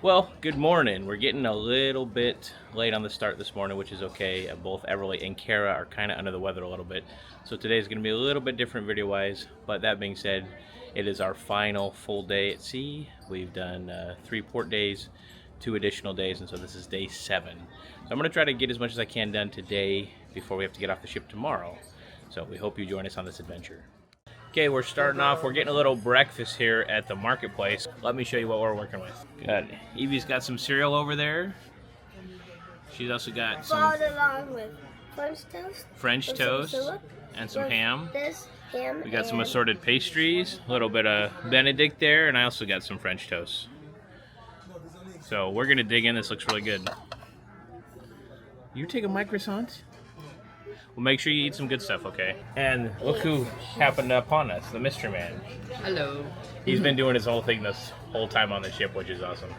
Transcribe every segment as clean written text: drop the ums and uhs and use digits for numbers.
Well, good morning. We're getting a little bit late on the start this morning, which is okay. Both Everly and Kara are kind of under the weather a little bit. So today's going to be a little bit different video-wise. But that being said, it is our final full day at sea. We've done 3 port days, 2 additional days, and so this is day 7. So I'm going to try to get as much as I can done today before we have to get off the ship tomorrow. So we hope you join us on this adventure. Okay, we're starting off. We're getting a little breakfast here at the marketplace. Let me show you what we're working with. Good. Evie's got some cereal over there. She's also got some followed along with French toast, and some ham. Ham. We got some assorted pastries, a little bit of Benedict there, and I also got some French toast. So we're gonna dig in. This looks really good. You take a microsant? Well, make sure you eat some good stuff, okay? And look who happened upon us, the mystery man. Hello. He's been doing his whole thing this whole time on the ship, which is awesome.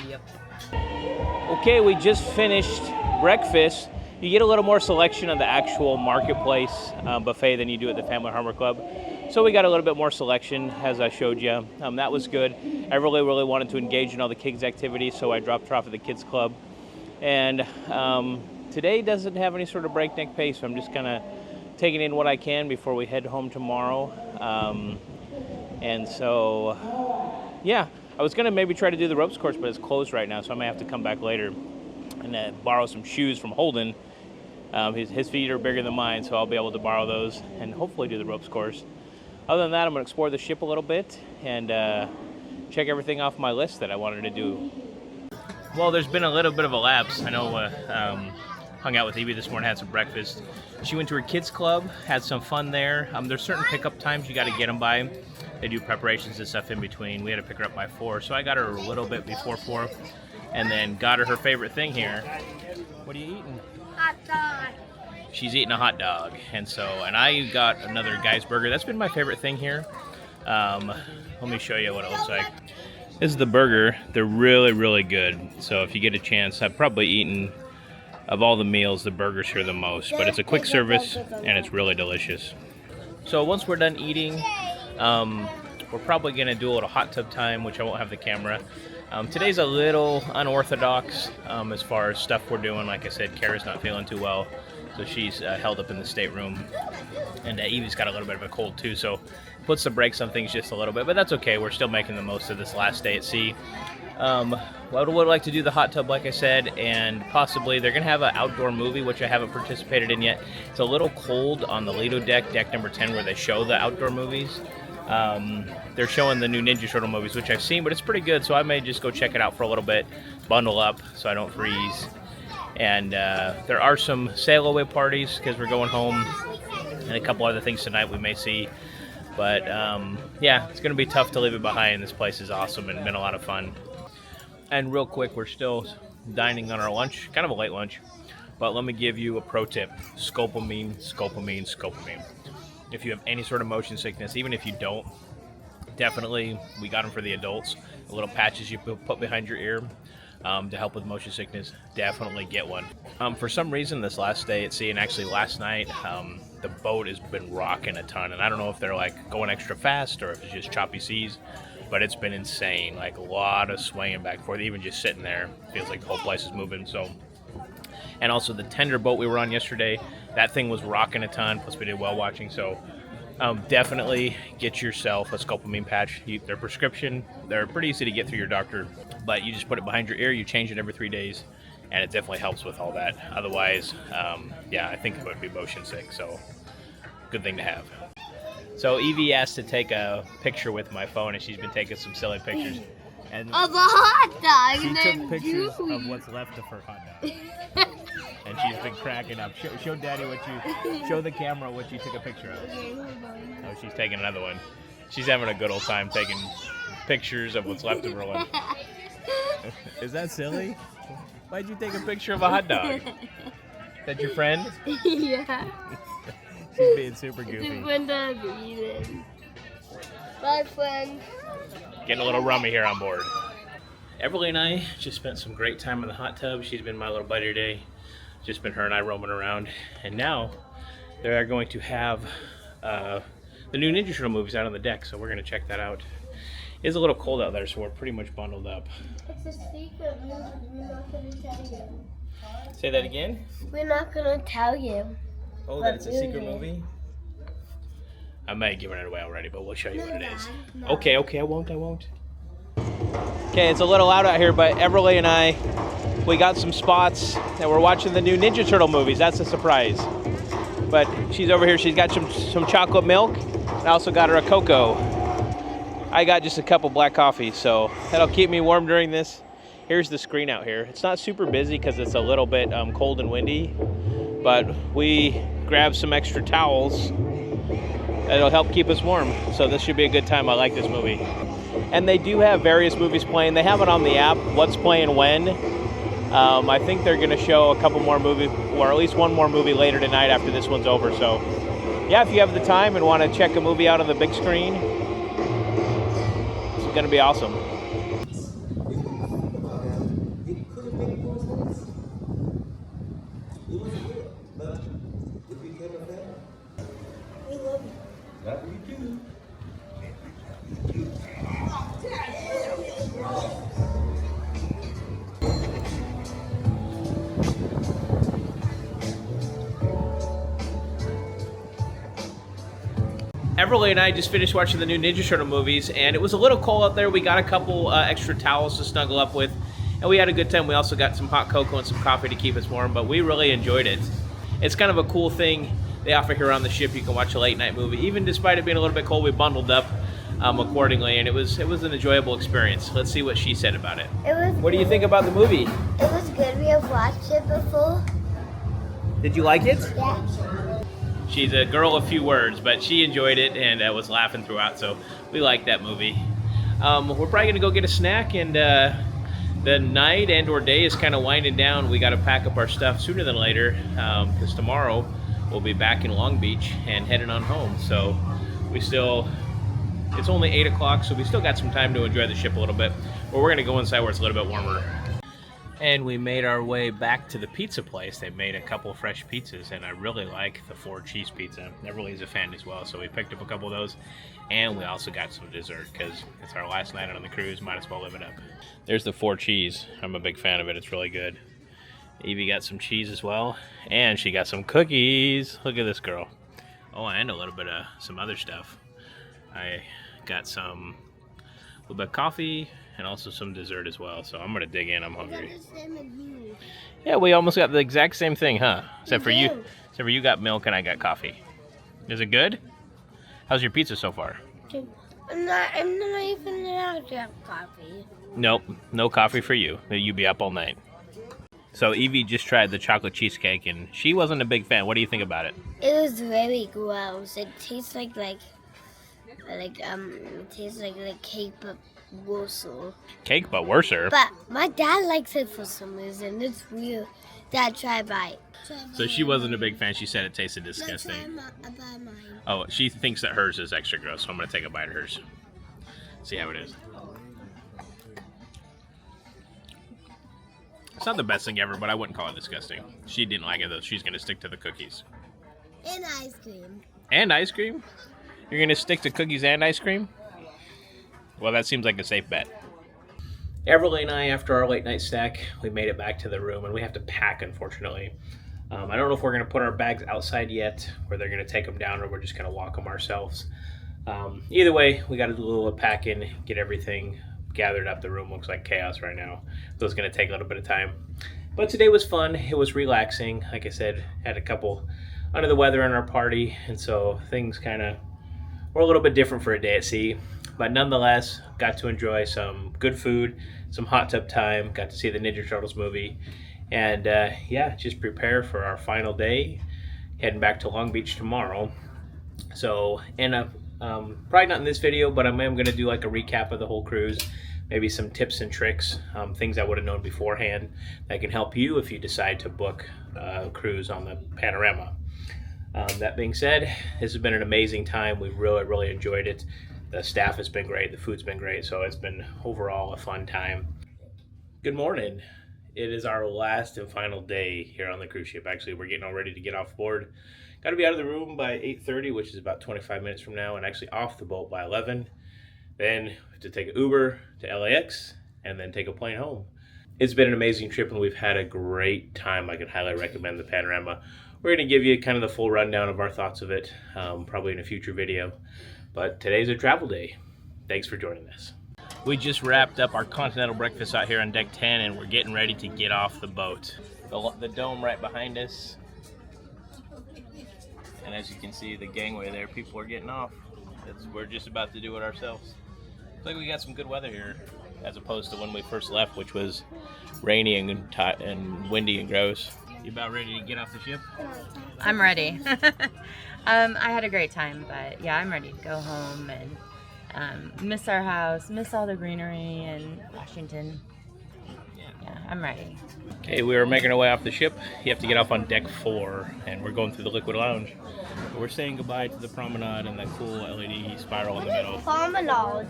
Yep. Okay, we just finished breakfast. You get a little more selection of the actual marketplace buffet than you do at the Family Harbor Club. So we got a little bit more selection, as I showed you. That was good. I really wanted to engage in all the kids' activities, so I dropped her off at the kids' club. And today doesn't have any sort of breakneck pace, so I'm just kind of taking in what I can before we head home tomorrow. And so, yeah, I was going to maybe try to do the ropes course, but it's closed right now, so I may have to come back later and borrow some shoes from Holden. His feet are bigger than mine, so I'll be able to borrow those and hopefully do the ropes course. Other than that, I'm going to explore the ship a little bit and check everything off my list that I wanted to do. Well, there's been a little bit of a lapse. I know hung out with Evie this morning, had some breakfast. She went to her kids club, had some fun there. There's certain pickup times you got to get them by. They do preparations and stuff in between. We had to pick her up by 4, so I got her a little bit before 4, and then got her favorite thing here. What are you eating? Hot dog. She's eating a hot dog, and I got another guy's burger. That's been my favorite thing here. Let me show you what it looks like. This is the burger. They're really good. So if you get a chance, I've probably eaten, of all the meals, the burgers here the most. But it's a quick service, and it's really delicious. So once we're done eating, we're probably going to do a little hot tub time, which I won't have the camera. Today's a little unorthodox as far as stuff we're doing. Like I said, Kara's not feeling too well, so she's held up in the stateroom. And Evie's got a little bit of a cold too, so puts the brakes on things just a little bit. But that's okay. We're still making the most of this last day at sea. I would like to do the hot tub, like I said, and possibly they're going to have an outdoor movie, which I haven't participated in yet. It's a little cold on the Lido deck, deck number 10, where they show the outdoor movies. They're showing the new Ninja Turtle movies, which I've seen, but it's pretty good, so I may just go check it out for a little bit, bundle up so I don't freeze. And there are some sail-away parties because we're going home, and a couple other things tonight we may see. But yeah, it's going to be tough to leave it behind. This place is awesome and been a lot of fun. And real quick, we're still dining on our lunch, kind of a late lunch, but let me give you a pro tip. Scopamine. If you have any sort of motion sickness, even if you don't, definitely, we got them for the adults, the little patches you put behind your ear to help with motion sickness. Definitely get one. For some reason, this last day at sea, and actually last night, the boat has been rocking a ton, and I don't know if they're like going extra fast or if it's just choppy seas, but it's been insane, like a lot of swaying back and forth, even just sitting there. Feels like the whole place is moving. So, and also the tender boat we were on yesterday, that thing was rocking a ton, plus we did well watching. So definitely get yourself a scopamine patch. They're prescription. They're pretty easy to get through your doctor, but you just put it behind your ear, you change it every 3 days, and it definitely helps with all that. Otherwise, yeah, I think I would be motion sick, so good thing to have. So Evie asked to take a picture with my phone, and she's been taking some silly pictures. And Of a hot dog. she and took then pictures you. of what's left of her hot dog. And she's been cracking up. Show Daddy show the camera what you took a picture of. Oh, she's taking another one. She's having a good old time taking pictures of what's left of her lunch. Is that silly? Why'd you take a picture of a hot dog? Is that your friend? Yeah. She's being super goofy. It's fun to be in. Bye, friend. Getting a little rummy here on board. Everly and I just spent some great time in the hot tub. She's been my little buddy today. Just been her and I roaming around. And now they are going to have the new Ninja Turtle movies out on the deck, so we're going to check that out. It's a little cold out there, so we're pretty much bundled up. It's a secret. We're not going to tell you. Say that again? We're not going to tell you. Oh, that it's a secret movie? I might have given it away already, but we'll show you what it is. No. Okay, I won't. Okay, it's a little loud out here, but Everly and I, we got some spots, and we're watching the new Ninja Turtle movies. That's a surprise. But she's over here, she's got some chocolate milk. I also got her a cocoa. I got just a cup of black coffee, so that'll keep me warm during this. Here's the screen out here. It's not super busy because it's a little bit cold and windy, but we grabbed some extra towels. It'll help keep us warm, so this should be a good time. I like this movie. And they do have various movies playing. They have it on the app, what's playing when. I think they're going to show a couple more movies, or at least one more movie later tonight after this one's over. So, yeah, if you have the time and want to check a movie out on the big screen, it's going to be awesome. Everly and I just finished watching the new Ninja Turtle movies, and it was a little cold out there. We got a couple extra towels to snuggle up with, and we had a good time. We also got some hot cocoa and some coffee to keep us warm, but we really enjoyed it. It's kind of a cool thing they offer here on the ship. You can watch a late night movie. Even despite it being a little bit cold, we bundled up accordingly, and it was an enjoyable experience. Let's see what she said about it. What do you think about the movie? It was good. We have watched it before. Did you like it? Yeah. She's a girl of few words, but she enjoyed it and was laughing throughout, so we liked that movie. We're probably going to go get a snack, and the night and or day is kind of winding down. We got to pack up our stuff sooner than later, because tomorrow we'll be back in Long Beach and heading on home. So it's only 8 o'clock, so we still got some time to enjoy the ship a little bit. But we're going to go inside where it's a little bit warmer. And we made our way back to the pizza place. They made a couple fresh pizzas, and I really like the 4 cheese pizza. Everly's a fan as well, so we picked up a couple of those. And we also got some dessert, because it's our last night on the cruise. Might as well live it up. There's the 4 cheese. I'm a big fan of it. It's really good. Evie got some cheese as well, and she got some cookies. Look at this girl. Oh, and a little bit of some other stuff. I got a little bit of coffee, and also some dessert as well. So I'm gonna dig in. I'm hungry. Yeah, we almost got the exact same thing, huh? Except for you got milk and I got coffee. Is it good? How's your pizza so far? I'm not even allowed to have coffee. Nope, no coffee for you. You'd be up all night. So Evie just tried the chocolate cheesecake, and she wasn't a big fan. What do you think about it? It was very gross. It tastes like cake but worser. Cake, but worser. But my dad likes it for some reason. It's weird. Dad, try a bite. So she wasn't a big fan. She said it tasted disgusting. Try mine. Oh, she thinks that hers is extra gross, so I'm gonna take a bite of hers. See how it is. It's not the best thing ever, but I wouldn't call it disgusting. She didn't like it though. She's gonna stick to the cookies. And ice cream. And ice cream? You're gonna stick to cookies and ice cream? Well, that seems like a safe bet. Everly and I, after our late night snack, we made it back to the room, and we have to pack, unfortunately. I don't know if we're gonna put our bags outside yet, or they're gonna take them down, or we're just gonna walk them ourselves. Either way, we gotta do a little packing, get everything gathered up. The room looks like chaos right now, so it's gonna take a little bit of time. But today was fun. It was relaxing. Like I said, had a couple under the weather in our party, and so things kind of were a little bit different for a day at sea. But nonetheless, got to enjoy some good food, some hot tub time, got to see the Ninja Turtles movie, and yeah, just prepare for our final day, heading back to Long Beach tomorrow. So, and probably not in this video, but I am going to do like a recap of the whole cruise, maybe some tips and tricks, things I would have known beforehand that can help you if you decide to book a cruise on the Panorama. That being said, this has been an amazing time. We've really enjoyed it. The staff has been great. The food's been great. So it's been overall a fun time. Good morning. It is our last and final day here on the cruise ship. Actually, we're getting all ready to get off board. Got to be out of the room by 8:30, which is about 25 minutes from now, and actually off the boat by 11. then to take an Uber to LAX, and then take a plane home. It's been an amazing trip, and we've had a great time. I could highly recommend the Panorama. We're going to give you kind of the full rundown of our thoughts of it, probably in a future video. But today's a travel day. Thanks for joining us. We just wrapped up our continental breakfast out here on deck 10, and we're getting ready to get off the boat. The dome right behind us. And as you can see, the gangway there, people are getting off. We're just about to do it ourselves. Looks like we got some good weather here, as opposed to when we first left, which was rainy and windy and gross. You about ready to get off the ship? I'm ready. I had a great time, but yeah, I'm ready to go home and miss our house, miss all the greenery in Washington. Yeah, I'm ready. Okay, we are making our way off the ship. You have to get off on deck 4, and we're going through the Liquid Lounge. We're saying goodbye to the promenade and that cool LED spiral in the middle. Promenade.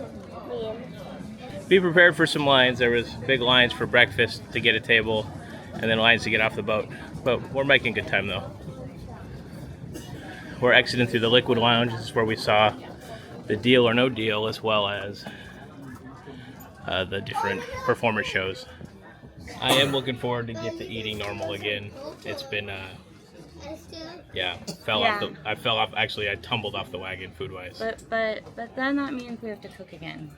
Be prepared for some lines. There was big lines for breakfast to get a table, and then lines to get off the boat. But we're making good time though. We're exiting through the Liquid Lounge. This is where we saw the Deal or No Deal, as well as the different performance shows. I am looking forward to get to eating normal again. It's been yeah, I fell off. Actually, I tumbled off the wagon food-wise. But then that means we have to cook again,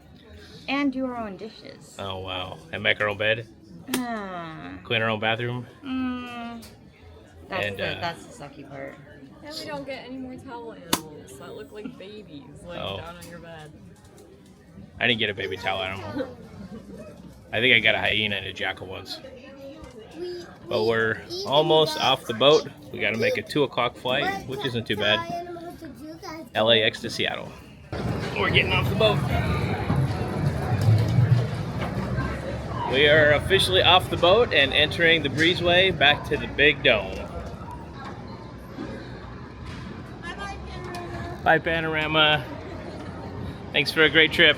and do our own dishes. Oh wow! And make our own bed, clean our own bathroom. That's the sucky part. And we don't get any more towel animals that look like babies laying down on your bed. I didn't get a baby towel animal. I think I got a hyena and a jackal once. But we're almost off the boat. We got to make a 2 o'clock flight, which isn't too bad. LAX to Seattle. We're getting off the boat. We are officially off the boat and entering the breezeway back to the big dome. Bye, Panorama. Thanks for a great trip.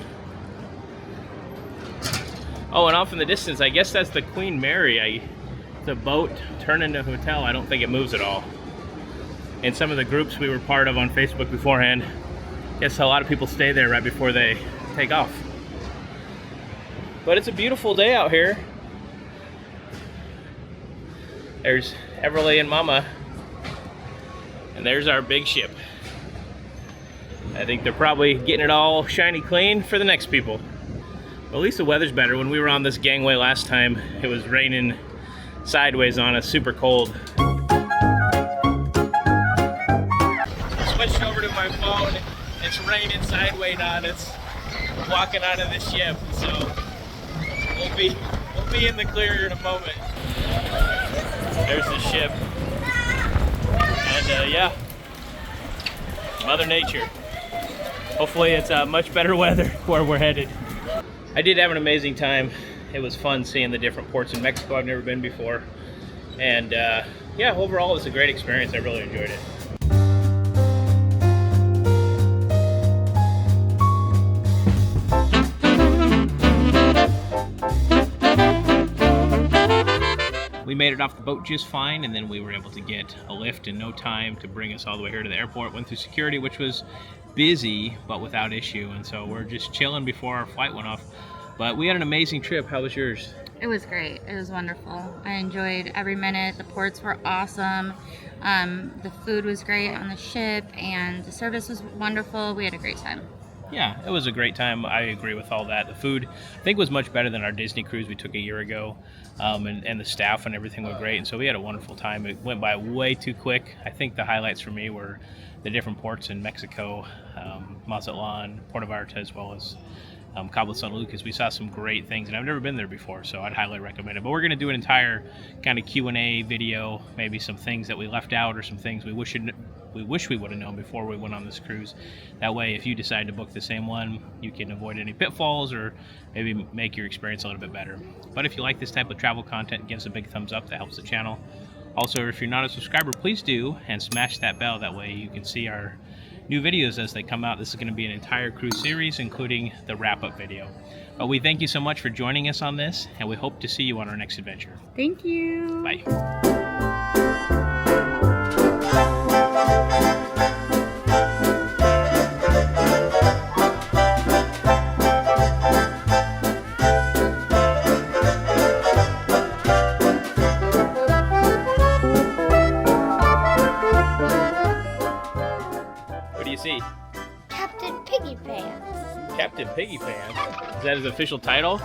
Oh, and off in the distance, I guess that's the Queen Mary. The boat turned into a hotel. I don't think it moves at all. In some of the groups we were part of on Facebook beforehand, I guess a lot of people stay there right before they take off. But it's a beautiful day out here. There's Everly and Mama. And there's our big ship. I think they're probably getting it all shiny clean for the next people. Well, at least the weather's better. When we were on this gangway last time, it was raining sideways on us, super cold. Switched over to my phone. It's raining sideways on us. Walking out of the ship, so we'll be in the clear in a moment. There's the ship, and yeah, Mother Nature. Hopefully, it's much better weather where we're headed. I did have an amazing time. It was fun seeing the different ports in Mexico I've never been before. And yeah, overall it was a great experience. I really enjoyed it. We made it off the boat just fine, and then we were able to get a lift in no time to bring us all the way here to the airport. Went through security, which was busy, but without issue. And so we're just chilling before our flight went off. But we had an amazing trip. How was yours? It was great. It was wonderful. I enjoyed every minute. The ports were awesome. The food was great on the ship, and the service was wonderful. We had a great time. Yeah, it was a great time. I agree with all that. The food, I think, was much better than our Disney cruise we took a year ago. And the staff and everything were great. And so we had a wonderful time. It went by way too quick. I think the highlights for me were the different ports in Mexico, Mazatlan, Puerto Vallarta, as well as Cabo San Lucas. We saw some great things, and I've never been there before, so I'd highly recommend it. But we're going to do an entire kind of Q&A video, maybe some things that we left out or some things we wish we would have known before we went on this cruise. That way, if you decide to book the same one, you can avoid any pitfalls or maybe make your experience a little bit better. But if you like this type of travel content, give us a big thumbs up. That helps the channel. Also, if you're not a subscriber, please do, and smash that bell. That way you can see our new videos as they come out. This is going to be an entire cruise series, including the wrap-up video. But we thank you so much for joining us on this, and we hope to see you on our next adventure. Thank you. Bye. Captain Piggy Pants. Captain Piggy Pants. Is that his official title?